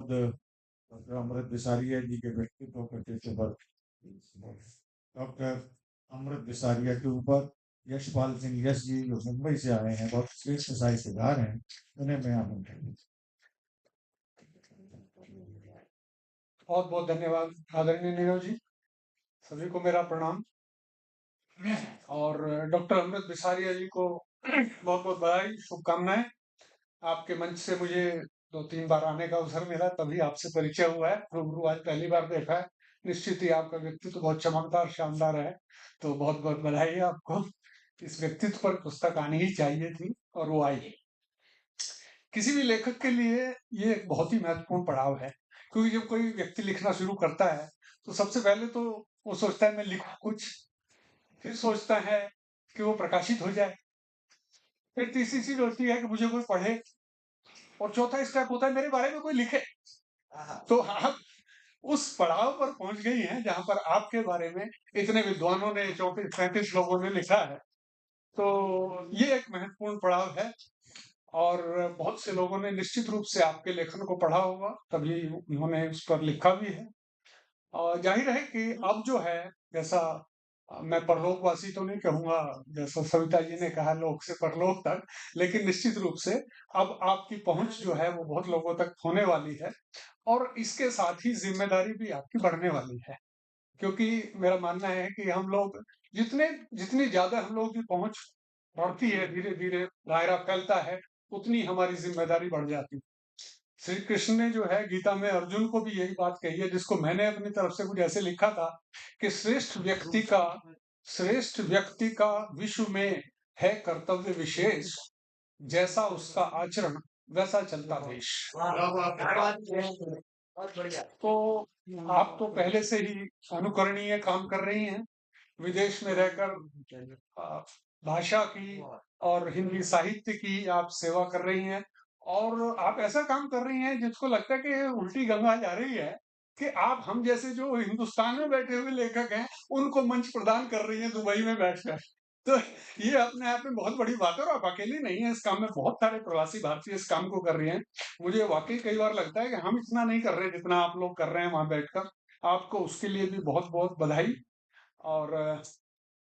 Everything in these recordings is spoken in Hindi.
खुद डॉक्टर अमृत बिसारिया जी के व्यक्तित्व पर जैसे डॉक्टर अमृत बिसारिया के ऊपर यशपाल सिंह यश जी जो मुंबई से आए हैं, बहुत श्रेष्ठ साहित्यकार हैं, उन्हें मैं आमंत्रित। बहुत बहुत धन्यवाद आदरणीय नीरव जी, सभी को मेरा प्रणाम। और डॉक्टर अमृत बिसारिया जी को बहुत बहुत बधाई, शुभकामनाएं। आपके मंच से मुझे 2-3 बार आने का अवसर मिला, तभी आपसे परिचय हुआ है, रूबरू आज पहली बार देखा है। निश्चित ही आपका व्यक्तित्व बहुत चमकदार शानदार है, तो बहुत बहुत बधाई है आपको। इस व्यक्तित्व पर पुस्तक आनी ही चाहिए थी और वो आई। किसी भी लेखक के लिए ये एक बहुत ही महत्वपूर्ण पड़ाव है, क्योंकि जब कोई व्यक्ति लिखना शुरू करता है तो सबसे पहले तो वो सोचता है मैं लिखूं कुछ, फिर सोचता है कि वो प्रकाशित हो जाए, फिर तीसरी चीज होती है कि मुझे कोई पढ़े, और चौथा स्टेप होता है मेरे बारे में कोई लिखे। तो आप उस पड़ाव पर पहुंच गई हैं जहां पर आपके बारे में इतने विद्वानों ने, 34-35 लोगों ने लिखा है। तो ये एक महत्वपूर्ण पड़ाव है, और बहुत से लोगों ने निश्चित रूप से आपके लेखन को पढ़ा होगा, तभी उन्होंने उस पर लिखा भी है। और जाहिर है कि अब जो है, जैसा मैं परलोकवासी तो नहीं कहूंगा, जैसा सविता जी ने कहा लोक से परलोक तक, लेकिन निश्चित रूप से अब आपकी पहुंच जो है वो बहुत लोगों तक होने वाली है, और इसके साथ ही जिम्मेदारी भी आपकी बढ़ने वाली है। क्योंकि मेरा मानना है कि हम लोग जितने जितनी ज्यादा हम लोगों की पहुंच बढ़ती है, धीरे धीरे दायरा फैलता है, उतनी हमारी जिम्मेदारी बढ़ जाती है। श्री कृष्ण ने जो है गीता में अर्जुन को भी यही बात कही है, जिसको मैंने अपनी तरफ से कुछ ऐसे लिखा था कि श्रेष्ठ व्यक्ति का विश्व में है कर्तव्य विशेष, जैसा उसका आचरण वैसा चलता देश। तो आप तो पहले से ही अनुकरणीय काम कर रही हैं, विदेश में रहकर अ, भाषा की और हिंदी साहित्य की आप सेवा कर रही हैं, और आप ऐसा काम कर रही हैं जिसको लगता है कि उल्टी गंगा जा रही है, कि आप हम जैसे जो हिंदुस्तान में बैठे हुए लेखक हैं उनको मंच प्रदान कर रही हैं दुबई में बैठकर। तो ये अपने आप में बहुत बड़ी बात है, और आप अकेली नहीं है इस काम में, बहुत सारे प्रवासी भारतीय इस काम को कर रहे हैं। मुझे वाकई कई बार लगता है कि हम इतना नहीं कर रहे जितना आप लोग कर रहे हैं वहां बैठकर। आपको उसके लिए भी बहुत बहुत बधाई। और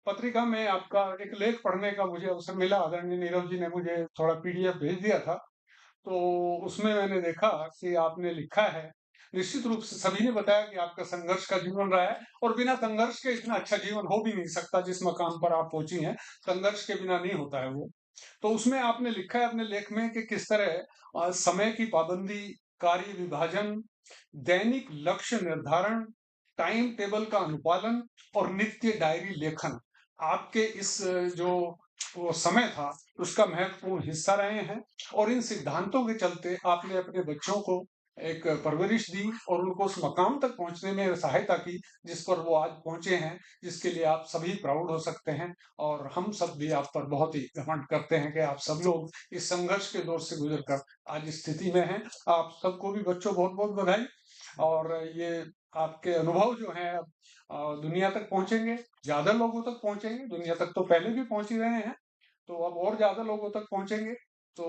पत्रिका में आपका एक लेख पढ़ने का मुझे अवसर मिला, आदरणीय नीरव जी ने मुझे थोड़ा पीडीएफ भेज दिया था, तो उसमें मैंने देखा कि आपने लिखा है, निश्चित रूप से सभी ने बताया कि आपका संघर्ष का जीवन रहा है, और बिना संघर्ष के इतना अच्छा जीवन हो भी नहीं सकता जिस मकाम पर आप पहुंची हैं, संघर्ष के बिना नहीं होता है वो। तो उसमें आपने लिखा है अपने लेख में कि किस तरह समय की पाबंदी, कार्य विभाजन, दैनिक लक्ष्य निर्धारण, टाइम टेबल का अनुपालन और नित्य डायरी लेखन आपके इस जो वो समय था उसका महत्वपूर्ण हिस्सा रहे हैं। और इन सिद्धांतों के चलते आपने अपने बच्चों को एक परवरिश दी और उनको उस मकाम तक पहुंचने में सहायता की जिस पर वो आज पहुंचे हैं, जिसके लिए आप सभी प्राउड हो सकते हैं। और हम सब भी आप पर बहुत ही घमंड करते हैं कि आप सब लोग इस संघर्ष के दौर से गुजरकर आज इस स्थिति में हैं। आप सबको भी बच्चों बहुत बहुत बधाई। और ये आपके अनुभव जो है दुनिया तक पहुंचेंगे, ज्यादा लोगों तक पहुंचेंगे, दुनिया तक तो पहले भी पहुंच ही रहे हैं, तो अब और ज्यादा लोगों तक पहुंचेंगे, तो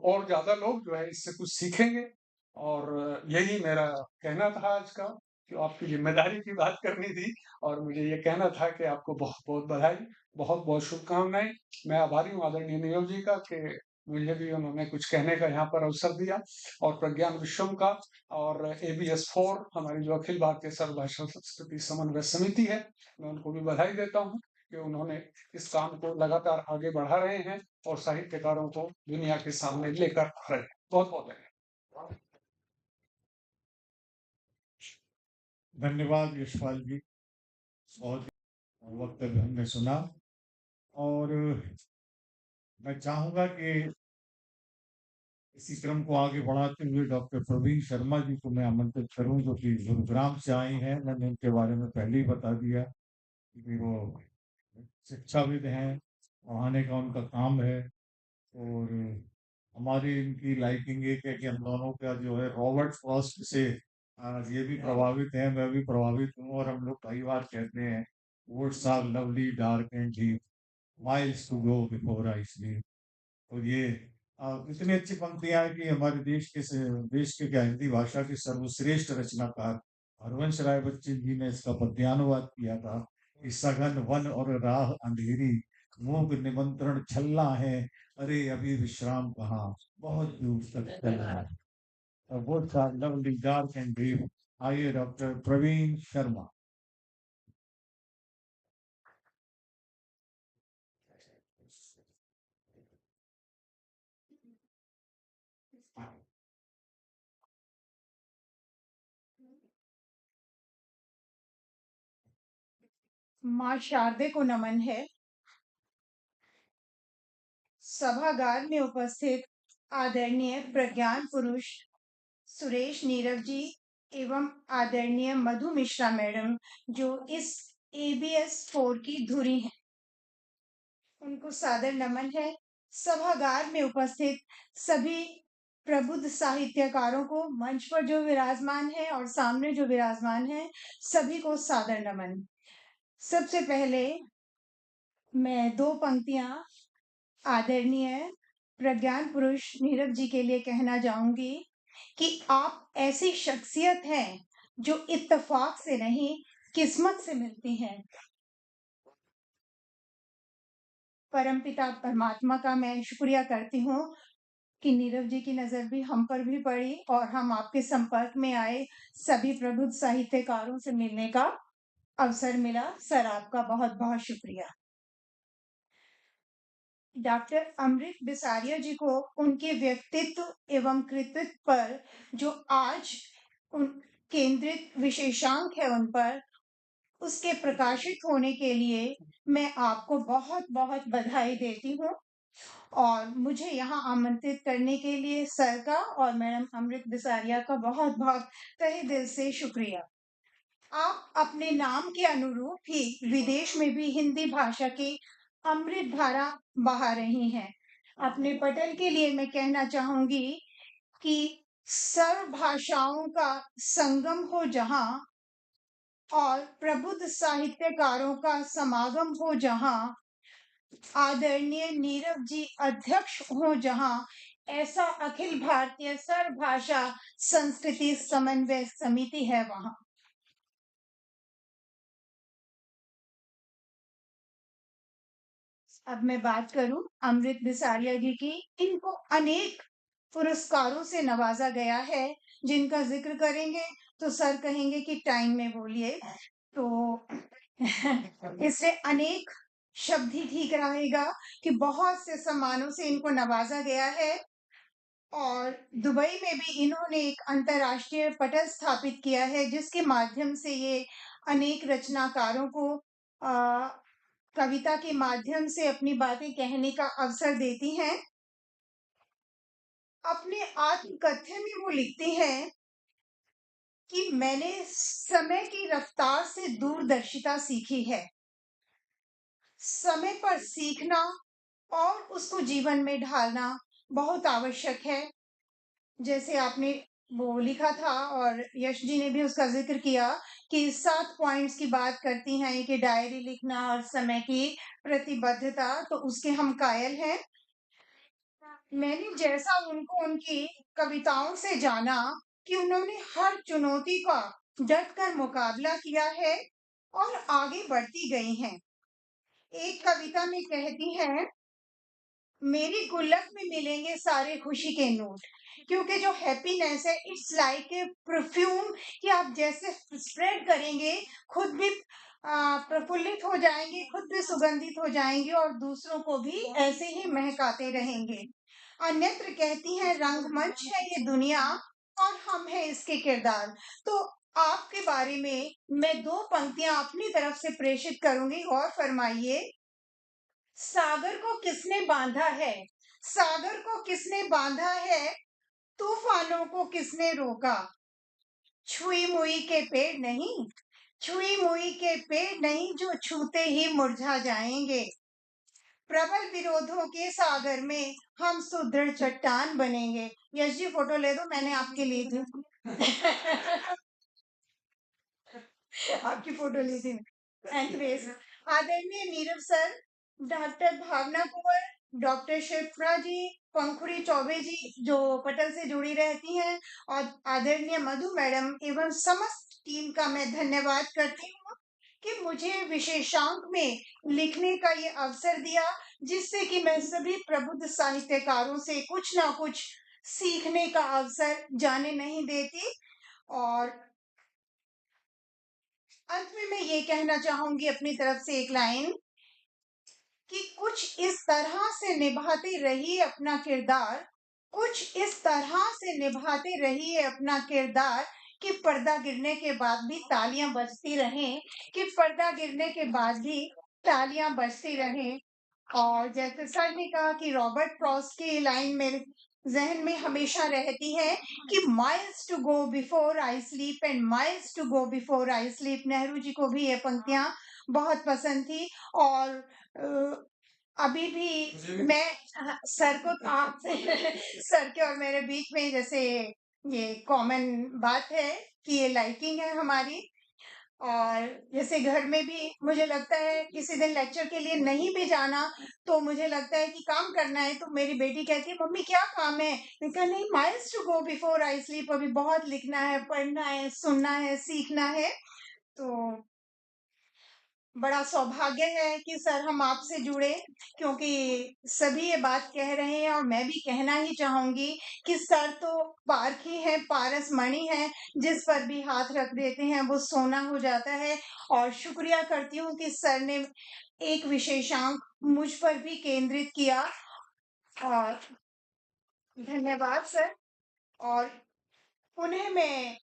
और ज्यादा लोग जो है इससे कुछ सीखेंगे। और यही मेरा कहना था आज का, कि आपकी जिम्मेदारी की बात करनी थी, और मुझे ये कहना था कि आपको बहुत बहुत बधाई, बहुत बहुत शुभकामनाएं। मैं आभारी हूँ आदरणीय नीरव जी का कि मुझे भी उन्होंने कुछ कहने का यहाँ पर अवसर दिया, और प्रज्ञान विश्वम का और ABS4 हमारी जो अखिल भारतीय सर्वभाषा संस्कृति समन्वय समिति है, मैं उनको भी बधाई देता हूँ कि उन्होंने इस काम को लगातार आगे बढ़ा रहे हैं और साहित्यकारों को दुनिया के सामने लेकर आ रहे हैं। बहुत बहुत धन्यवाद। धन्यवाद यशपाल जी, बहुत वक्तव्य हमने सुना। और मैं चाहूंगा कि इसी क्रम को आगे बढ़ाते हुए डॉक्टर प्रवीण शर्मा जी को मैं आमंत्रित करूं, जो कि गुरुग्राम से आई हैं। मैंने इनके बारे में पहले ही बता दिया कि वो शिक्षाविद हैं, पढ़ाने का उनका काम है। और हमारी इनकी लाइकिंग एक है कि हम दोनों का जो है रॉबर्ट फ्रॉस्ट से ये भी प्रभावित है, मैं भी प्रभावित हूँ। और हम लोग कई बार कहते हैं woods are lovely dark and deep, miles to go before I sleep. तो ये इतनी अच्छी पंक्तियां हैं कि हमारे देश के क्या हिंदी भाषा के सर्वश्रेष्ठ रचनाकार हरवंश राय बच्चन जी ने इसका पद्यानुवाद किया था कि सघन वन और राह अंधेरी, मूक निमंत्रण छलना है, अरे अभी विश्राम कहाँ, बहुत दूर तक चलना है। Both are lovely dark and deep. आइए डॉक्टर प्रवीण शर्मा। माँ शारदे को नमन है। सभागार में उपस्थित आदरणीय प्रज्ञान पुरुष सुरेश नीरव जी एवं आदरणीय मधु मिश्रा मैडम जो इस ABS 4 की धुरी हैं, उनको सादर नमन है। सभागार में उपस्थित सभी प्रबुद्ध साहित्यकारों को, मंच पर जो विराजमान है और सामने जो विराजमान है, सभी को सादर नमन। सबसे पहले मैं 2 पंक्तियां आदरणीय प्रज्ञान पुरुष नीरव जी के लिए कहना चाहूंगी कि आप ऐसी शख्सियत हैं जो इत्तेफाक से नहीं, किस्मत से मिलती हैं। परमपिता परमात्मा का मैं शुक्रिया करती हूँ कि नीरव जी की नजर भी हम पर भी पड़ी और हम आपके संपर्क में आए, सभी प्रबुद्ध साहित्यकारों से मिलने का अवसर मिला। सर, आपका बहुत बहुत शुक्रिया। डॉक्टर अमृत बिसारिया जी को उनके व्यक्तित्व एवं कृतित्व पर जो आज उन केंद्रित विशेषांक है उन पर, उसके प्रकाशित होने के लिए मैं आपको बहुत बहुत बधाई देती हूँ और मुझे यहाँ आमंत्रित करने के लिए सर का और मैडम अमृत बिसारिया का बहुत बहुत तहे दिल से शुक्रिया। आप अपने नाम के अनुरूप ही विदेश में भी हिंदी भाषा की अमृत धारा बहा रही हैं। अपने पटल के लिए मैं कहना चाहूंगी कि सर्व भाषाओं का संगम हो जहां और प्रबुद्ध साहित्यकारों का समागम हो जहां, आदरणीय नीरव जी अध्यक्ष हो जहां, ऐसा अखिल भारतीय सर्व भाषा संस्कृति समन्वय समिति है वहां। अब मैं बात करूं अमृत बिसारिया जी की। इनको अनेक पुरस्कारों से नवाजा गया है, जिनका जिक्र करेंगे तो सर कहेंगे कि टाइम में बोलिए, तो इससे अनेक शब्द ही ठीक रहेगा कि बहुत से सम्मानों से इनको नवाजा गया है। और दुबई में भी इन्होंने एक अंतर्राष्ट्रीय पटल स्थापित किया है, जिसके माध्यम से ये अनेक रचनाकारों को कविता के माध्यम से अपनी बातें कहने का अवसर देती हैं। अपने आत्मकथ्य में वो लिखती हैं कि मैंने समय की रफ्तार से दूरदर्शिता सीखी है। समय पर सीखना और उसको जीवन में ढालना बहुत आवश्यक है। जैसे आपने वो लिखा था और यश जी ने भी उसका जिक्र किया कि 7 पॉइंट्स की बात करती हैं कि डायरी लिखना और समय की प्रतिबद्धता, तो उसके हम कायल हैं। मैंने जैसा उनको उनकी कविताओं से जाना कि उन्होंने हर चुनौती का डट कर मुकाबला किया है और आगे बढ़ती गई हैं। एक कविता में कहती हैं, मेरी गुल्लक में मिलेंगे सारे खुशी के नोट, क्योंकि जो हैप्पीनेस है इट्स लाइक ए परफ्यूम कि आप जैसे स्प्रेड करेंगे खुद भी प्रफुल्लित हो जाएंगे, खुद भी सुगंधित हो जाएंगे और दूसरों को भी ऐसे ही महकाते रहेंगे। अन्यत्र कहती हैं, रंगमंच है ये दुनिया और हम हैं इसके किरदार। तो आपके बारे में मैं 2 पंक्तियां अपनी तरफ से प्रेषित करूंगी, और फरमाइए। सागर को किसने बांधा है, सागर को किसने बांधा है, तूफानों को किसने रोका। छुई मुई के पेड़ नहीं, छुई मुई के पेड़ नहीं जो छूते ही मुरझा जाएंगे। प्रबल विरोधों के सागर में हम सुदृढ़ चट्टान बनेंगे। यश जी फोटो ले दो, मैंने आपके लिए दी। आपकी फोटो ली थी। एनीवेज, आदरणीय नीरव सर, डॉक्टर भावना कुंवर, डॉक्टर शिप्रा जी, पंखुड़ी चौबे जी जो पटल से जुड़ी रहती हैं, और आदरणीय मधु मैडम एवं समस्त टीम का मैं धन्यवाद करती हूँ कि मुझे विशेषांक में लिखने का ये अवसर दिया, जिससे कि मैं सभी प्रबुद्ध साहित्यकारों से कुछ ना कुछ सीखने का अवसर जाने नहीं देती। और अंत में मैं ये कहना चाहूंगी अपनी तरफ से एक लाइन, कि कुछ इस तरह से निभाते रहिए अपना किरदार, कुछ इस तरह से निभाते रहिए अपना किरदार, कि पर्दा गिरने के बाद भी तालियां बजती रहें, कि पर्दा गिरने के बाद भी तालियां बजती रहें। और जैसे सर ने कहा कि रॉबर्ट फ्रॉस्ट की लाइन मेरे ज़हन में हमेशा रहती है कि miles to go before I sleep and miles to go before I sleep. Nehru ji को भी ये पंक्तियां बहुत पसंद थी। और अभी भी मैं सर को आपसे सर के और मेरे बीच में जैसे ये कॉमन बात है कि ये लाइकिंग है हमारी। और जैसे घर में भी मुझे लगता है किसी दिन लेक्चर के लिए नहीं भी जाना, तो मुझे लगता है कि काम करना है, तो मेरी बेटी कहती है मम्मी क्या काम है? मैं कहा नहीं, miles to go before I sleep, अभी बहुत लिखना है, पढ़ना है, सुनना है, सीखना है। तो बड़ा सौभाग्य है कि सर हम आपसे जुड़े, क्योंकि सभी ये बात कह रहे हैं और मैं भी कहना ही चाहूंगी कि सर तो पारखी है, पारस मणि है, जिस पर भी हाथ रख देते हैं वो सोना हो जाता है। और शुक्रिया करती हूँ कि सर ने एक विशेषांक मुझ पर भी केंद्रित किया। और धन्यवाद सर। और पुनः मैं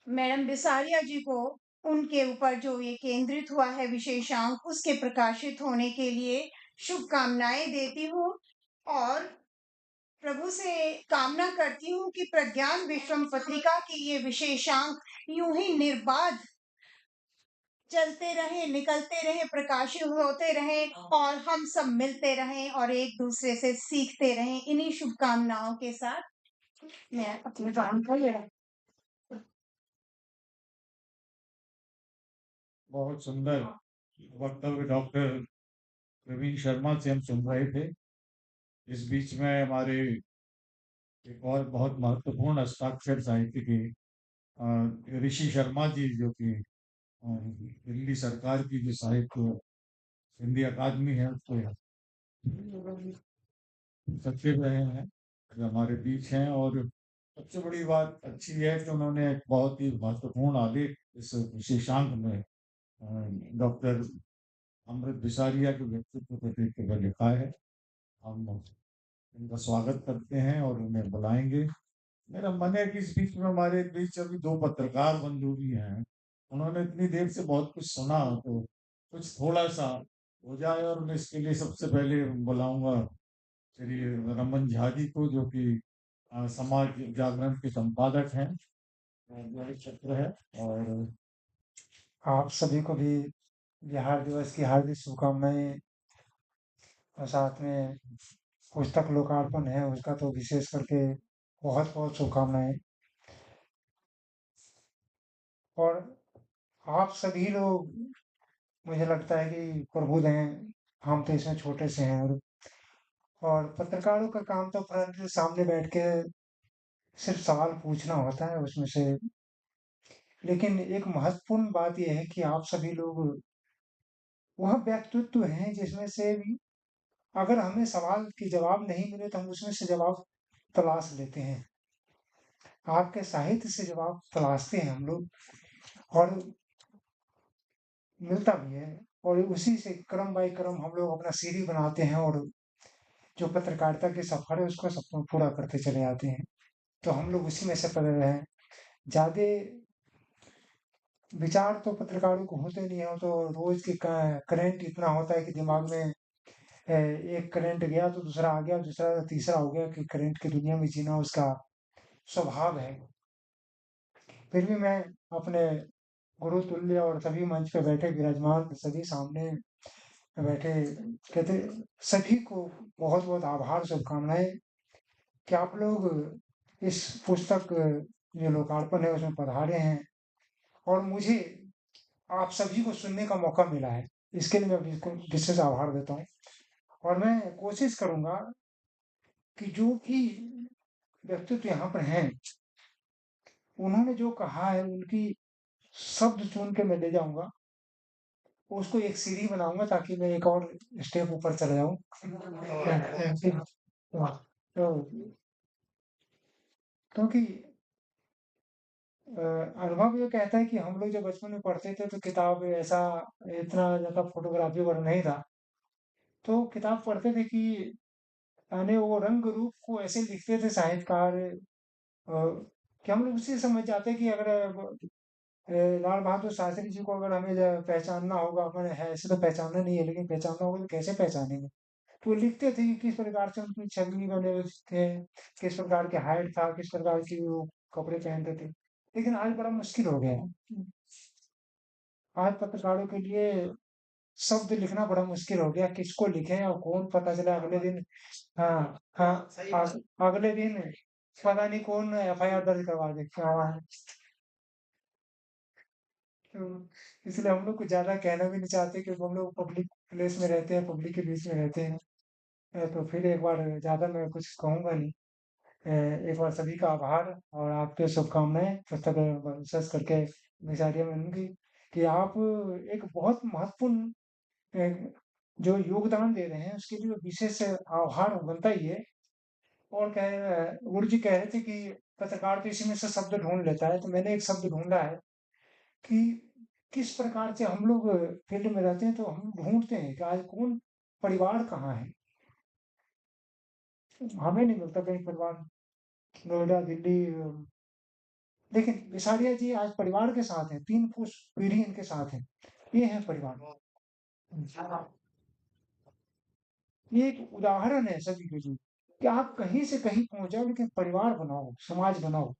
मैडम बिसारिया जी को उनके ऊपर जो ये केंद्रित हुआ है विशेषांक, उसके प्रकाशित होने के लिए शुभकामनाएं देती हूँ। और प्रभु से कामना करती हूँ कि प्रज्ञान विश्वम पत्रिका की ये विशेषांक यूं ही निर्बाध चलते रहे, निकलते रहे, प्रकाशित होते रहे, और हम सब मिलते रहें और एक दूसरे से सीखते रहें। इन्हीं शुभकामनाओं के साथ मैं अपनी बात को बहुत सुंदर वक्तव्य डॉक्टर प्रवीण शर्मा से हम सुन रहे थे। इस बीच में हमारे एक और बहुत महत्वपूर्ण हस्ताक्षर साहित्य के ऋषि शर्मा जी, जो कि दिल्ली सरकार की जो साहित्य हिंदी अकादमी है उसके सचिव रहे हैं, जो हमारे बीच हैं। और सबसे बड़ी बात अच्छी है कि उन्होंने एक बहुत ही महत्वपूर्ण आलेख इस विशेषांक में डॉक्टर अमृत बिसारिया के व्यक्तित्व को देखते हुए लिखा है। हम इनका स्वागत करते हैं और उन्हें बुलाएंगे। मेरा मन है कि इस बीच में हमारे बीच अभी दो पत्रकार बंधु भी हैं, उन्होंने इतनी देर से बहुत कुछ सुना, तो कुछ थोड़ा सा हो जाए। और मैं इसके लिए सबसे पहले बुलाऊंगा श्री रमन झा जी को, जो कि समाज जागरण के संपादक हैं, क्षेत्र है। और आप सभी को भी बिहार दिवस की हार्दिक शुभकामनाएं, और साथ में पुस्तक लोकार्पण है उसका तो विशेष करके बहुत बहुत शुभकामनाएं। और आप सभी लोग, मुझे लगता है कि प्रबुद्ध हैं, हम तो इसमें छोटे से हैं। और पत्रकारों का काम तो फ्रंट के सामने बैठ के सिर्फ सवाल पूछना होता है उसमें से। लेकिन एक महत्वपूर्ण बात यह है कि आप सभी लोग वह व्यक्तित्व हैं जिसमें से भी अगर हमें सवाल के जवाब नहीं मिले तो हम उसमें से जवाब तलाश लेते हैं। आपके साहित्य से जवाब तलाशते हैं हम लोग, और मिलता भी है। और उसी से क्रम बाय क्रम हम लोग अपना सीढ़ी बनाते हैं, और जो पत्रकारिता के सफर है उसको सब पूरा करते चले जाते हैं। तो हम लोग उसी में से पड़े रहे हैं। ज्यादा विचार तो पत्रकारों को होते नहीं है, तो रोज के करंट इतना होता है कि दिमाग में एक करंट गया तो दूसरा आ गया, दूसरा तीसरा हो गया, कि करंट की दुनिया में जीना उसका स्वभाव है। फिर भी मैं अपने गुरु तुल्य और सभी मंच पे बैठे विराजमान सभी सामने बैठे कहते सभी को बहुत बहुत आभार, शुभकामनाएं कि आप लोग इस पुस्तक जो लोकार्पण है उसमें पधारे हैं, और मुझे आप सभी को सुनने का मौका मिला है। इसके लिए मैं विशेष आभार देता हूँ। और मैं कोशिश करूंगा कि जो भी व्यक्तित्व यहाँ पर हैं, उन्होंने जो कहा है, उनकी शब्द चुन के मैं ले जाऊँगा, उसको एक सीढ़ी बनाऊँगा ताकि मैं एक और स्टेप ऊपर चला जाऊँ। तो क्योंकि अनुभव ये कहता है कि हम लोग जब बचपन में पढ़ते थे तो किताब ऐसा इतना ज़्यादा फ़ोटोग्राफ़ी वग़ैरह नहीं था। तो किताब पढ़ते थे कि यानी वो रंग रूप को ऐसे लिखते थे साहित्यकार कि हम लोग उससे समझ जाते कि अगर लाल बहादुर शास्त्री जी को अगर हमें पहचानना होगा, मैंने है ऐसे तो पहचानना नहीं है, लेकिन पहचानना होगा तो कैसे पहचानेंगे? तो वो लिखते थे कि किस प्रकार से उनकी छवि बने हुए थे, किस प्रकार की हाइट था, किस प्रकार की वो कपड़े पहनते थे। लेकिन आज बड़ा मुश्किल हो गया है। आज पत्रकारों के लिए शब्द लिखना बड़ा मुश्किल हो गया, किसको लिखें और कौन पता चला अगले दिन। हाँ, हाँ, अगले दिन पता नहीं कौन एफआईआर दर्ज करवा दे क्या हुआ है। तो इसलिए हम लोग कुछ ज़्यादा कहना भी नहीं चाहते क्योंकि हम लोग पब्लिक प्लेस में रहते हैं, पब्लिक के बीच में रहते हैं। तो फिर एक बार ज़्यादा मैं कुछ कहूँगा नहीं। एक बार सभी का आभार और आपके शुभकामनाएँ पुस्तक सर्च करके बेचारियाँ बनूँगी कि आप एक बहुत महत्वपूर्ण अ, जो योगदान दे रहे हैं उसके लिए विशेष आभार बनता ही है। और गुरु जी कह रहे थे कि पत्रकार तो इसी में से शब्द ढूँढ लेता है, तो मैंने एक शब्द ढूँढा है कि किस प्रकार से हम लोग फील्ड में रहते हैं तो हम ढूँढते हैं कि आज कौन परिवार कहाँ है? हमें नहीं मिलता कहीं परिवार, नोएडा, दिल्ली लेकिन बिसारिया जी आज परिवार के साथ हैं, 3 पुश पीढ़ी इनके साथ है। ये है परिवार। ये एक उदाहरण है सभी के लिए कि आप कहीं से कहीं पहुँच जाओ लेकिन परिवार बनाओ, समाज बनाओ।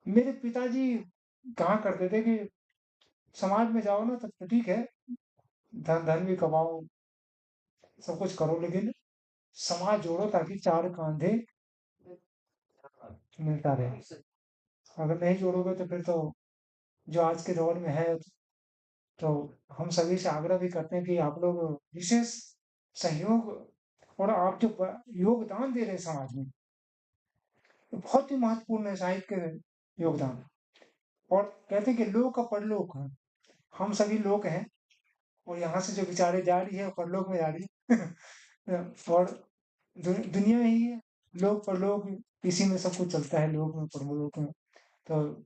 मेरे पिताजी कहा करते थे कि समाज में जाओ ना तब तो ठीक है, धन भी कमाओ, सब कुछ करो लेकिन समाज जोड़ो ताकि 4 काँधे मिलता रहे। अगर नहीं जोड़ोगे तो फिर तो जो आज के दौर में है तो हम सभी से आग्रह भी करते हैं कि आप लोग विशेष सहयोग और आप जो योगदान दे रहे हैं समाज में तो बहुत ही महत्वपूर्ण है साहित्य के योगदान। और कहते हैं कि लोक का परलोक है, हम सभी लोग हैं और यहाँ से जो विचारे जा रही है वो परलोक में जा रही है। और दुनिया ही है, लोक परलोक इसी में सब कुछ चलता है, लोक में परलोक में। तो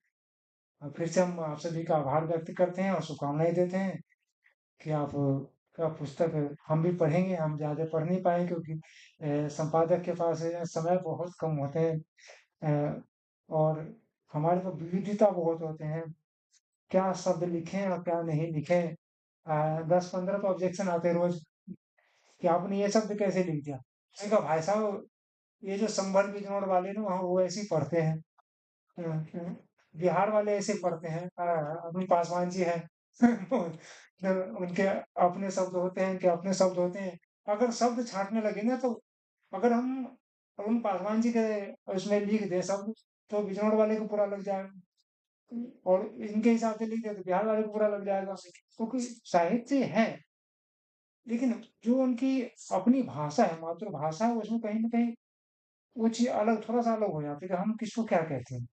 फिर से हम आप सभी का आभार व्यक्त करते हैं और शुभकामनाएं देते हैं कि आप का पुस्तक हम भी पढ़ेंगे। हम ज़्यादा पढ़ नहीं पाए क्योंकि संपादक के पास समय बहुत कम होते हैं और हमारे पास विविधता बहुत होते हैं, क्या शब्द लिखें और क्या नहीं लिखें। 10-15 तो ऑब्जेक्शन आते हैं रोज कि आपने ये शब्द कैसे लिख दिया। मैंने कहा भाई साहब ये जो संभल बिजनौर वाले ना वहाँ वो ऐसे ही पढ़ते हैं। बिहार वाले ऐसे पढ़ते हैं। अभी पासवान जी हैं तो उनके अपने शब्द होते हैं, उनके अपने शब्द होते हैं। अगर शब्द छाँटने लगे ना तो अगर हम अरुण पासवान जी के उसमें लिख दें शब्द तो बिजनौर वाले को बुरा लग जाएगा और इनके हिसाब से लिख दें तो बिहार वाले को बुरा लग जाएगा। क्योंकि साहित्य है, लेकिन जो उनकी अपनी भाषा है, मातृभाषा है, उसमें कहीं न कहीं वो चीज़ अलग थोड़ा-सा अलग हो जाती है कि हम किसको क्या कहते हैं।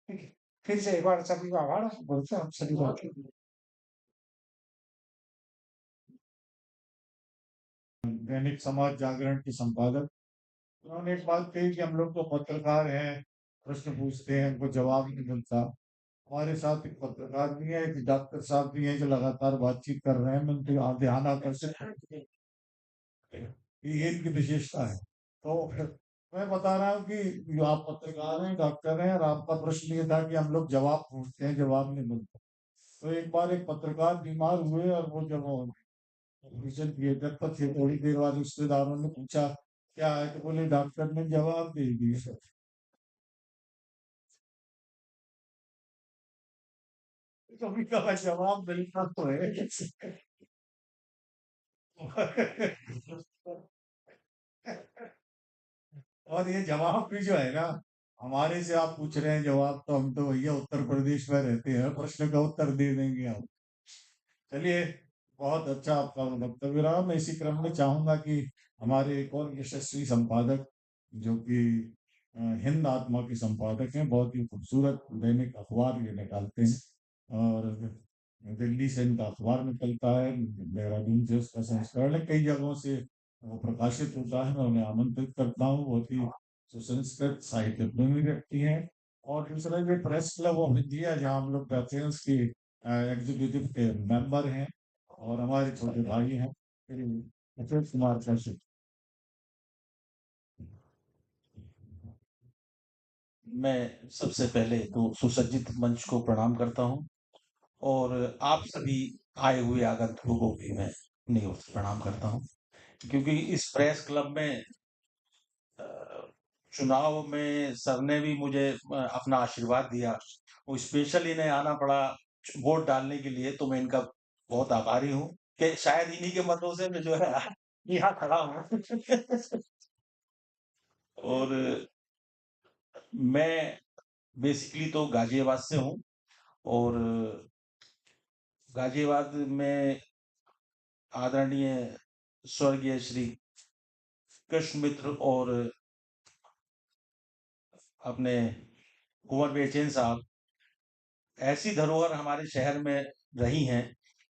ठीक है। फिर से एक बार सभी का आभार बोलते हैं हम सभी को। दैनिक समाज जागरण की संपादक, उन्होंने एक बात कही कि हम लोग तो पत्रकार हैं, प्रश्न पूछते हैं, हमको जवाब नहीं मिलता। हमारे साथ एक पत्रकार भी है, एक डॉक्टर साहब भी हैं जो लगातार बातचीत कर रहे हैं, मैं उनके ध्यान आकर्षित करते ये इनकी विशेषता है। तो मैं बता रहा हूँ कि जो आप पत्रकार हैं, डॉक्टर हैं और आपका प्रश्न ये था कि हम लोग जवाब पूछते हैं, जवाब नहीं मिलता। तो एक बार एक पत्रकार बीमार हुए और वो जब ऑपरेशन थिएटर पर थे, थोड़ी देर बाद रिश्तेदारों ने पूछा क्या है, तो बोले डॉक्टर ने जवाब दे दिया। कभी कभार जवाब मिलता तो है। और ये जवाब भी जो है ना, हमारे से आप पूछ रहे हैं जवाब, तो हम तो भैया उत्तर प्रदेश में रहते हैं, प्रश्न का उत्तर दे देंगे हम। चलिए, बहुत अच्छा आपका वक्तव्य रहा। मैं इसी क्रम में चाहूंगा कि हमारे एक और यशस्वी संपादक जो कि हिंद आत्मा के संपादक हैं, बहुत ही खूबसूरत दैनिक अखबार ये निकालते हैं और दिल्ली से इनका अखबार निकलता है, देहरादून से उसका संस्करण है, कई जगहों से वो प्रकाशित होता है। मैं उन्हें आमंत्रित करता हूँ। बहुत ही सुसंस्कृत साहित्य प्रेमी व्यक्ति हैं। और दूसरा ये प्रेस क्लब ऑफ इंडिया जहाँ हम लोग कहते हैं उसकी एग्जीक्यूटिव के मेंबर हैं और हमारे छोटे भाई हैं श्री अशोक कुमार कौशिक। मैं सबसे पहले तो सुसज्जित मंच को प्रणाम करता हूँ और आप सभी आए हुए आगंतुकों को भी मैं नियोग से प्रणाम करता हूँ, क्योंकि इस प्रेस क्लब में अ, चुनाव में सर ने भी मुझे अपना आशीर्वाद दिया। वो स्पेशल इन्हें आना पड़ा वोट डालने के लिए, तो मैं इनका बहुत आभारी हूँ कि शायद इन्हीं के मतों से मैं जो है यहाँ खड़ा हूँ। और मैं बेसिकली तो गाजियाबाद से हूँ और गाजियाबाद में आदरणीय स्वर्गीय श्री कृष्ण मित्र और अपने कुंवर बेचैन साहब ऐसी धरोहर हमारे शहर में रही हैं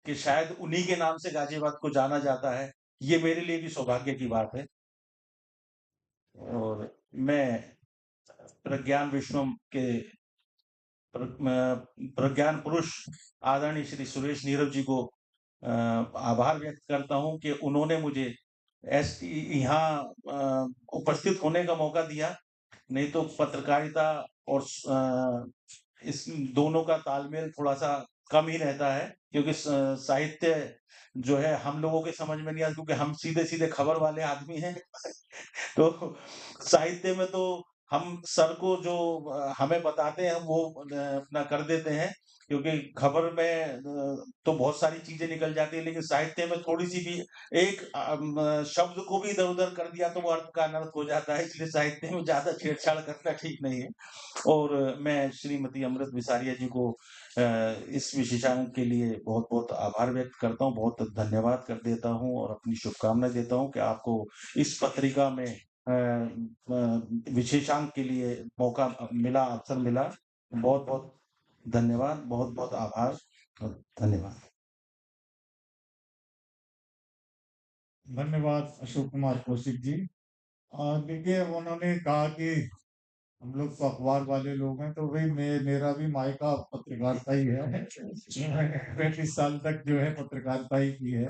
कि शायद उन्हीं के नाम से गाजियाबाद को जाना जाता है। ये मेरे लिए भी सौभाग्य की बात है। और मैं प्रज्ञान विश्वम के प्रज्ञान पुरुष आदरणीय श्री सुरेश नीरव जी को आभार व्यक्त करता हूं कि उन्होंने मुझे यहाँ उपस्थित होने का मौका दिया। नहीं तो पत्रकारिता और इस दोनों का तालमेल थोड़ा सा कम ही रहता है, क्योंकि साहित्य जो है हम लोगों के समझ में नहीं आता, क्योंकि हम सीधे सीधे खबर वाले आदमी हैं। तो साहित्य में तो हम सर को जो हमें बताते हैं हम वो अपना कर देते हैं, क्योंकि खबर में तो बहुत सारी चीजें निकल जाती है, लेकिन साहित्य में थोड़ी सी भी एक शब्द को भी इधर उधर कर दिया तो वो अर्थ का अनर्थ हो जाता है। इसलिए साहित्य में ज्यादा छेड़छाड़ करना ठीक नहीं है। और मैं श्रीमती अमृत विसारिया जी को इस विशेषांक के लिए बहुत बहुत आभार व्यक्त करता हूँ, बहुत धन्यवाद कर देता हूँ और अपनी शुभकामनाएं देता हूँ कि आपको इस पत्रिका में विशेषांक के लिए मौका मिला, अवसर मिला। बहुत बहुत धन्यवाद, बहुत बहुत आभार और धन्यवाद। धन्यवाद अशोक कुमार कौशिक जी। देखिए उन्होंने कहा कि हम लोग तो अखबार वाले लोग हैं, तो भाई मेरा भी मायका पत्रकारिता ही है। मैंने 35 साल तक जो है पत्रकारिता ही की है।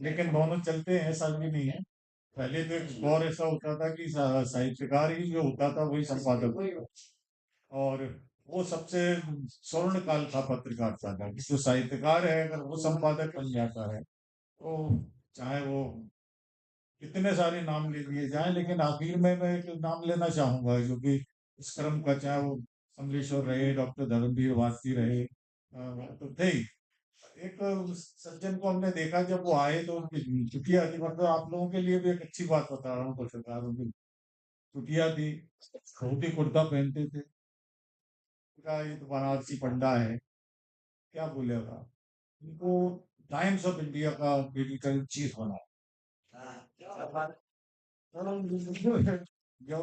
लेकिन दोनों चलते हैं, ऐसा भी नहीं है। पहले तो एक दौर ऐसा होता था कि साहित्यकार ही जो होता था वही संपादक होता था। और वो सबसे स्वर्ण काल था पत्रकारिता का, कि जो साहित्यकार है अगर वो संपादक बन जाता है तो चाहे वो कितने सारे नाम ले लिए जाएं, लेकिन आखिर में मैं एक नाम लेना चाहूंगा जो कि इस क्रम का, चाहे वो अमलेश्वर रहे, डॉक्टर धर्मवीर भारती रहे, तो थे ही। एक सज्जन को हमने देखा जब वो आए तो उनकी चुटिया थी, मतलब आप लोगों के लिए भी एक अच्छी बात बता रहा हूँ, पत्रकारों की चुटिया थी, धोती कुर्ता पहनते थे। कहा ये तो बनारसी पंडा है, क्या बोलेगा। उनको टाइम्स ऑफ इंडिया का एडिटर चीफ बना। जो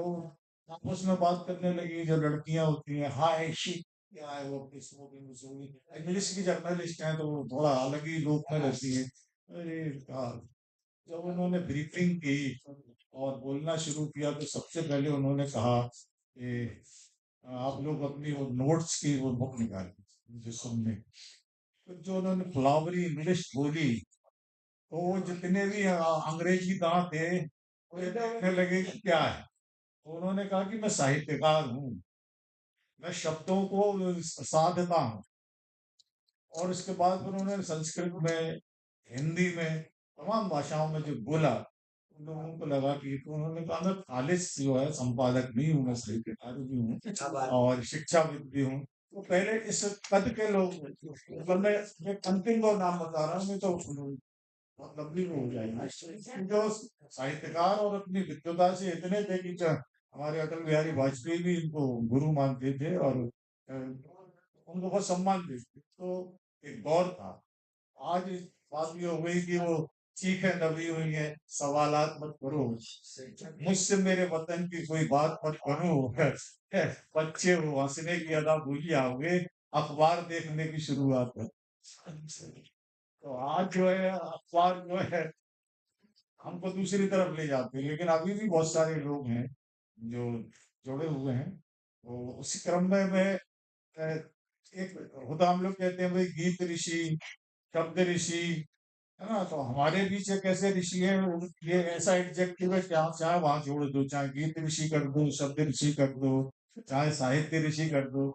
आपस में बात करने लगी, जो लड़कियां होती हैं, हाय शी, क्या है वो अपनी स्मोकिंग इंग्लिश की जर्नलिस्ट हैं तो वो थोड़ा अलग ही लोक में रहती है। अरे यार, जब उन्होंने ब्रीफिंग की और बोलना शुरू किया तो सबसे पहले उन्होंने कहा कि आप लोग अपनी वो नोट्स की वो बुक निकालिए मुझे सुनने। तो जो उन्होंने फ्लावरी इंग्लिश बोली तो वो जितने भी अंग्रेजी दांत थे वो ये देखने लगे कि क्या है। तो उन्होंने कहा कि मैं साहित्यकार हूँ, मैं शब्दों को साधता हूँ। और इसके बाद उन्होंने संस्कृत में, हिंदी में, तमाम भाषाओं में जो बोला, उन लोगों को लगा कि, तो उन्होंने कहा मैं खालिस जो है संपादक नहीं हूँ, मैं साहित्यकार भी हूँ और शिक्षाविद भी हूँ। तो पहले इस पद के लोग, मतलब मैं अंतिम को नाम बता रहा हूँ, नहीं तो बहुत लंबी वो हो जाएगी। जो साहित्यकार और अपनी विद्वता से इतने थे कि हमारे अटल बिहारी वाजपेयी भी इनको गुरु मानते थे और उनको बहुत सम्मान देते थे। तो एक दौर था आज बात ये हो गई कि वो चीखें दबी हुई हैं, सवालात मत करो, मुझसे मेरे वतन की कोई बात मत करो। बच्चे हो, हंसने की अदा भूल जाओगे, अखबार देखने की शुरुआत है। तो आज जो है अखबार जो है हमको दूसरी तरफ ले जाते हैं, लेकिन अभी भी बहुत सारे लोग हैं जो जुड़े हुए हैं। तो उसी क्रम में मैं एक होता, हम लोग कहते हैं भाई गीत ऋषि, शब्द ऋषि, है ना? तो हमारे बीच एक ऐसे ऋषि है, ये ऐसा एडजेक्टिव है कि आप चाहे वहां जोड़ दो, चाहे गीत ऋषि कर दो, शब्द ऋषि कर दो, चाहे साहित्य ऋषि कर दो।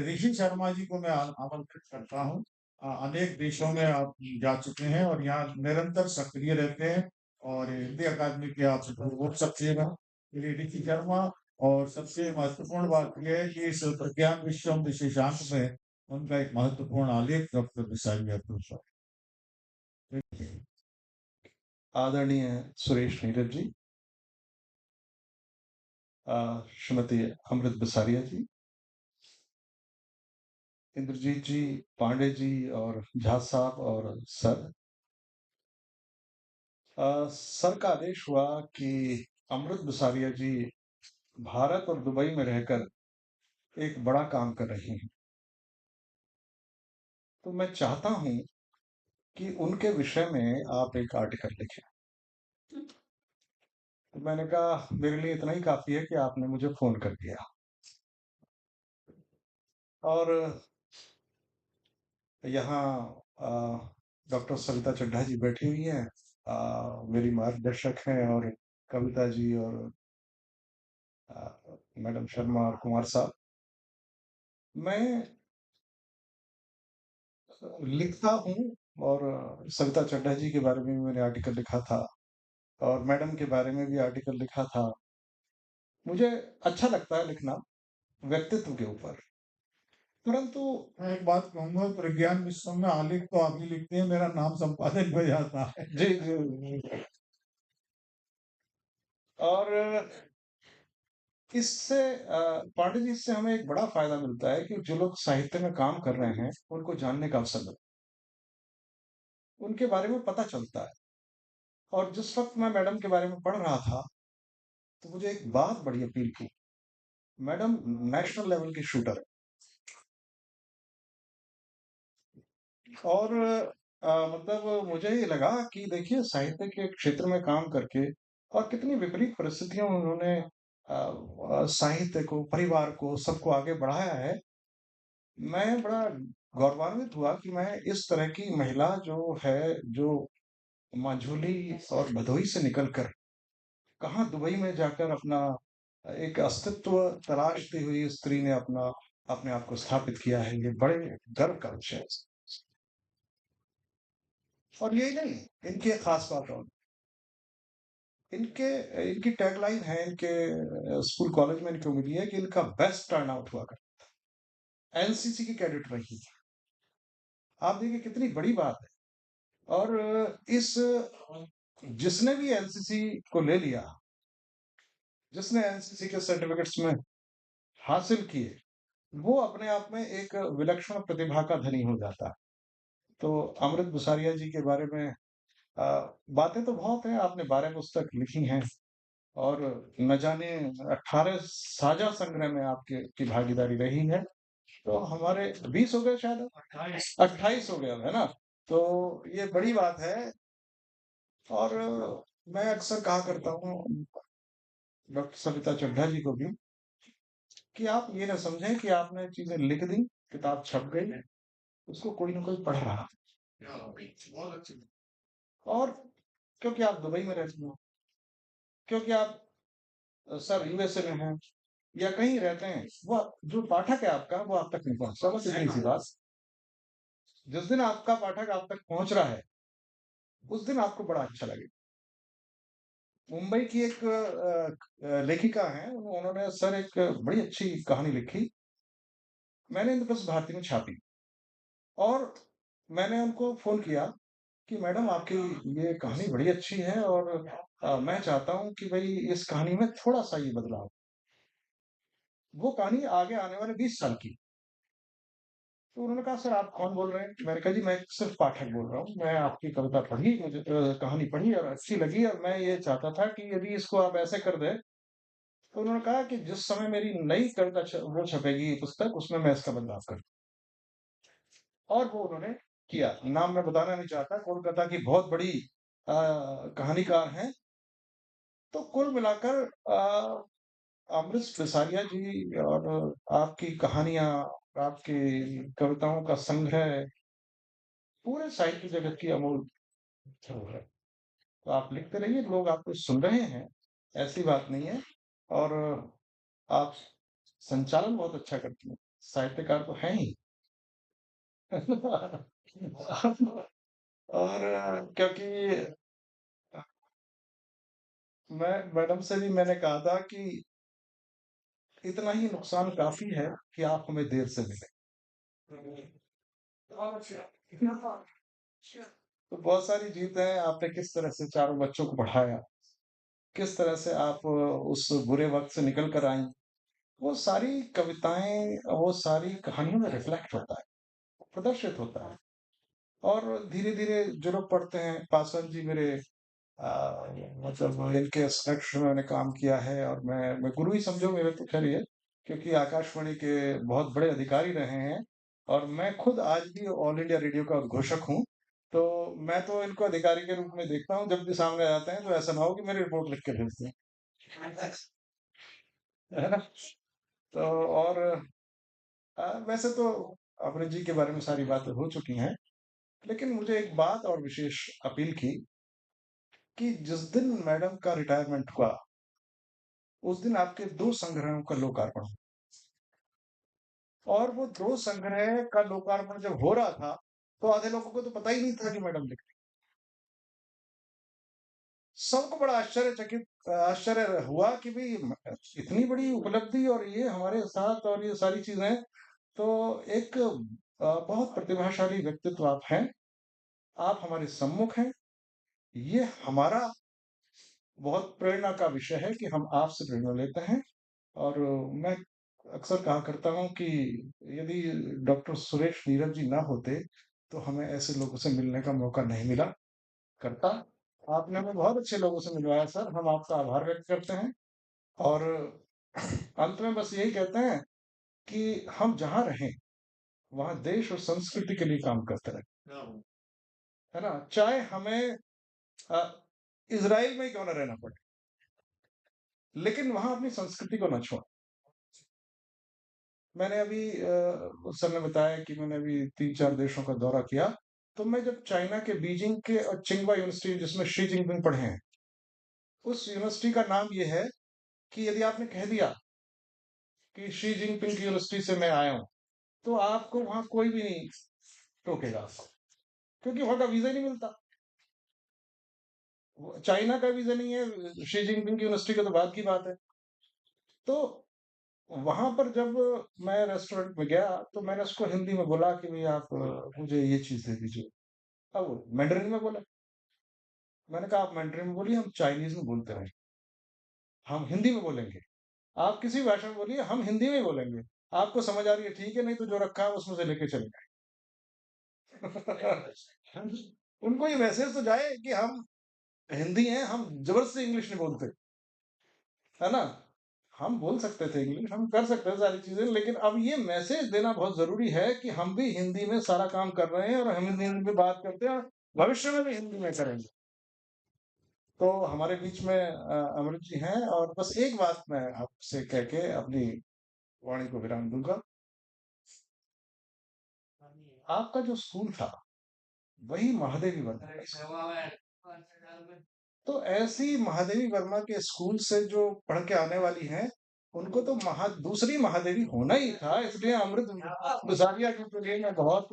ऋषि शर्मा जी को मैं आमंत्रित करता हूँ। अनेक देशों में आप जा चुके हैं और यहाँ निरंतर सक्रिय रहते हैं, और हिंदी अकादमी के आप वो सबसे ऋषि शर्मा। और सबसे महत्वपूर्ण बात यह है कि इस प्रज्ञान विश्वम विशेषांक में उनका एक महत्वपूर्ण आलेख डॉक्टर विसारिया प्रोफेसर। आदरणीय सुरेश नीरज जी, श्रीमती अमृत बसारिया जी, इंद्रजीत जी, पांडे जी और झा साहब और सर। सर का आदेश हुआ कि अमृत बसारिया जी भारत और दुबई में रहकर एक बड़ा काम कर रही हैं। तो मैं चाहता हूं कि उनके विषय में आप एक आर्टिकल लिखें। तो मैंने कहा मेरे लिए इतना ही काफी है कि आपने मुझे फोन कर दिया। और यहाँ डॉक्टर सविता चड्ढा जी बैठी हुई हैं, मेरी मार्गदर्शक हैं, और कविता जी और मैडम शर्मा और कुमार साहब। मैं लिखता हूँ, और सविता चड्ढा जी के बारे में भी मैंने आर्टिकल लिखा था, और मैडम के बारे में भी आर्टिकल लिखा था। मुझे अच्छा लगता है लिखना व्यक्तित्व के ऊपर, परंतु मैं एक बात कहूंगा, प्रज्ञान विश्व में आलेख तो आप ही लिखते हैं, मेरा नाम संपादक हो जाता है। जी जी। और इससे पांडे जी, इससे हमें एक बड़ा फायदा मिलता है कि जो लोग साहित्य में काम कर रहे हैं उनको जानने का अवसर मिलता है, उनके बारे में पता चलता है। और जिस वक्त मैं मैडम के बारे में पढ़ रहा था, तो मुझे एक बात बड़ी अपील की। मैडम नेशनल लेवल की शूटर है, और मतलब मुझे ये लगा कि देखिए साहित्य के क्षेत्र में काम करके और कितनी विपरीत परिस्थितियों में उन्होंने साहित्य को, परिवार को, सबको आगे बढ़ाया है। मैं बड़ा गौरवान्वित हुआ कि मैं इस तरह की महिला जो है, जो मांझोली और भदोही से निकलकर कहाँ दुबई में जाकर अपना एक अस्तित्व तलाशती हुई स्त्री ने अपने आप को स्थापित किया है, ये बड़े गर्व का विषय है। और यही नहीं, इनकी एक खास बात और, इनके इनकी टैगलाइन है, इनके स्कूल कॉलेज में इनको मिली है कि इनका बेस्ट टर्न आउट हुआ कर एनसीसी की कैडेट रही है। आप देखिए कितनी बड़ी बात है। और इस जिसने भी एनसीसी को ले लिया, जिसने एनसीसी के सर्टिफिकेट्स में हासिल किए, वो अपने आप में एक विलक्षण प्रतिभा का धनी हो जाता है। तो अमृत बुसारिया जी के बारे में बातें तो बहुत हैं, आपने 12 पुस्तक लिखी हैं, और न जाने 18 साझा संग्रह में आपके की भागीदारी रही है। तो हमारे 20 हो गए शायद, 28 हो गया है ना? तो ये बड़ी बात है। और मैं अक्सर कहा करता हूँ डॉक्टर सविता चड्ढा जी को भी, कि आप ये ना समझें कि आपने चीजें लिख दी, किताब छप गई, उसको कोई ना कोई पढ़ रहा है। और क्योंकि आप दुबई में रहते हो, क्योंकि आप सर यूएसए में हैं या कहीं रहते हैं, वो जो पाठक है आपका, वो आप तक नहीं पहुंचता। बस इतनी सी बात। जिस दिन आपका पाठक आप तक पहुंच रहा है, उस दिन आपको बड़ा अच्छा लगेगा। मुंबई की एक लेखिका है, उन्होंने सर एक बड़ी अच्छी कहानी लिखी, मैंने इंद्रप्रस्थ भारती में छापी, और मैंने उनको फोन किया कि मैडम आपकी ये कहानी बड़ी अच्छी है, और मैं चाहता हूं कि भाई इस कहानी में थोड़ा सा ये बदलाव। वो कहानी आगे आने वाले 20 साल की, तो उन्होंने कहा, "सर आप कौन बोल रहे हैं?" मैंने कहा, "जी मैं सिर्फ पाठक बोल रहा हूँ। मैं आपकी कविता पढ़ी, मुझे कहानी पढ़ी और अच्छी लगी और मैं ये चाहता था कि यदि इसको आप ऐसे कर दें।" तो उन्होंने कहा कि जिस समय मेरी नई कविता वो छपेगी पुस्तक, उसमें मैं इसका बदलाव कर और वो उन्होंने किया। नाम मैं बताना नहीं चाहता, कोलकाता की बहुत बड़ी कहानीकार हैं। तो कुल मिलाकर अमृत सिसारिया जी और आपकी कहानियाँ, आपकी कविताओं का संग्रह पूरे साहित्य जगत की अमूल धरोहर है। तो आप लिखते रहिए, लोग आपको सुन रहे हैं, ऐसी बात नहीं है। और आप संचालन बहुत अच्छा करती हैं, साहित्यकार तो हैं ही। और क्योंकि मैं मैडम से भी मैंने कहा था कि इतना ही नुकसान काफ़ी है कि आप हमें देर से मिले। तो बहुत सारी जीत है, आपने किस तरह से चारों बच्चों को पढ़ाया, किस तरह से आप उस बुरे वक़्त से निकल कर आईं, वो सारी कविताएँ, वो सारी कहानियों में रिफ्लेक्ट होता है, प्रदर्शित होता है। और धीरे-धीरे जो लोग पढ़ते हैं, पासवान जी मेरे मतलब इनके समक्ष मैंने काम किया है और मैं गुरु ही समझो मेरे तो ख़ैर ये, क्योंकि आकाशवाणी के बहुत बड़े अधिकारी रहे हैं और मैं खुद आज भी ऑल इंडिया रेडियो का उद्घोषक हूँ। तो मैं तो इनको अधिकारी के रूप में देखता हूँ, जब भी सामने आते हैं तो ऐसा ना हो कि मेरी रिपोर्ट लिख के भेज दें। है ना? तो और वैसे तो अमृत जी के बारे में सारी बातें हो चुकी हैं, लेकिन मुझे एक बात और विशेष अपील की कि जिस दिन मैडम का रिटायरमेंट हुआ, उस दिन आपके 2 संग्रहों का लोकार्पण हुआ। और वो 2 संग्रह का लोकार्पण जब हो रहा था, तो आधे लोगों को तो पता ही नहीं था कि मैडम लिख रही। सबको बड़ा आश्चर्य हुआ कि भई इतनी बड़ी उपलब्धि और ये हमारे साथ और ये सारी चीज़ें, तो एक बहुत प्रतिभाशाली व्यक्तित्व आप हैं। आप हमारे सम्मुख हैं। ये हमारा बहुत प्रेरणा का विषय है कि हम आपसे प्रेरणा लेते हैं। और मैं अक्सर कहा करता हूँ कि यदि डॉक्टर सुरेश नीरज जी ना होते, तो हमें ऐसे लोगों से मिलने का मौका नहीं मिला करता। आपने हमें बहुत अच्छे लोगों से मिलवाया सर, हम आपका आभार व्यक्त करते हैं। और अंत में बस यही कहते हैं कि हम जहाँ रहें, वहाँ देश और संस्कृति के लिए काम करते रहें। है ना? चाहे हमें इज़राइल में ही क्यों ना रहना पड़े, लेकिन वहाँ अपनी संस्कृति को ना छोड़ें। मैंने अभी उस समय बताया कि मैंने अभी 3-4 देशों का दौरा किया, तो मैं जब चाइना के बीजिंग के और चिंगवा यूनिवर्सिटी जिसमें शी जिनपिंग पढ़े हैं, उस यूनिवर्सिटी का नाम ये है कि यदि आपने कह दिया कि शी जिनपिंग की यूनिवर्सिटी से मैं आया हूँ, तो आपको वहाँ कोई भी नहीं टोकेगा, क्योंकि वहाँ का वीज़ा ही नहीं मिलता। वो चाइना का वीज़ा नहीं है, शी जिनपिंग की यूनिवर्सिटी का तो बाद की बात है। तो वहाँ पर जब मैं रेस्टोरेंट में गया, तो मैंने उसको हिंदी में बोला कि भई आप मुझे ये चीज़ दे दीजिए। अब वो मैंडरिन में बोला। मैंने कहा, "आप मैंडरिन में बोलिए, हम चाइनीज़ में बोलते हैं। हम हिंदी में बोलेंगे। आप किसी भी भाषा में बोलिए, हम हिंदी में ही बोलेंगे। आपको समझ आ रही है ठीक है, नहीं तो जो रखा है उसमें से लेके चले जाएँ।" उनको ये मैसेज तो जाए कि हम हिंदी हैं, हम ज़बरदस्ती इंग्लिश नहीं बोलते। है ना? हम बोल सकते थे इंग्लिश, हम कर सकते हैं सारी चीज़ें, लेकिन अब ये मैसेज देना बहुत ज़रूरी है कि हम भी हिंदी में सारा काम कर रहे हैं और हम हिंदी में बात करते हैं और भविष्य में भी हिंदी में करेंगे। तो हमारे बीच में अमृत जी हैं और बस एक बात मैं आपसे कह के अपनी वाणी को विराम दूँगा। आपका जो स्कूल था, वही महादेवी वर्मा का स्कूल। तो ऐसी महादेवी वर्मा के स्कूल से जो पढ़ के आने वाली हैं, उनको तो दूसरी महादेवी होना ही था, इसलिए अमृत गुजारिया के लिए मैं बहुत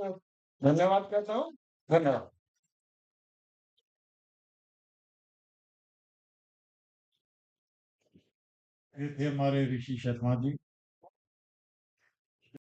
धन्यवाद कहता हूँ। धन्यवाद। ये थे हमारे ऋषि शर्मा जी।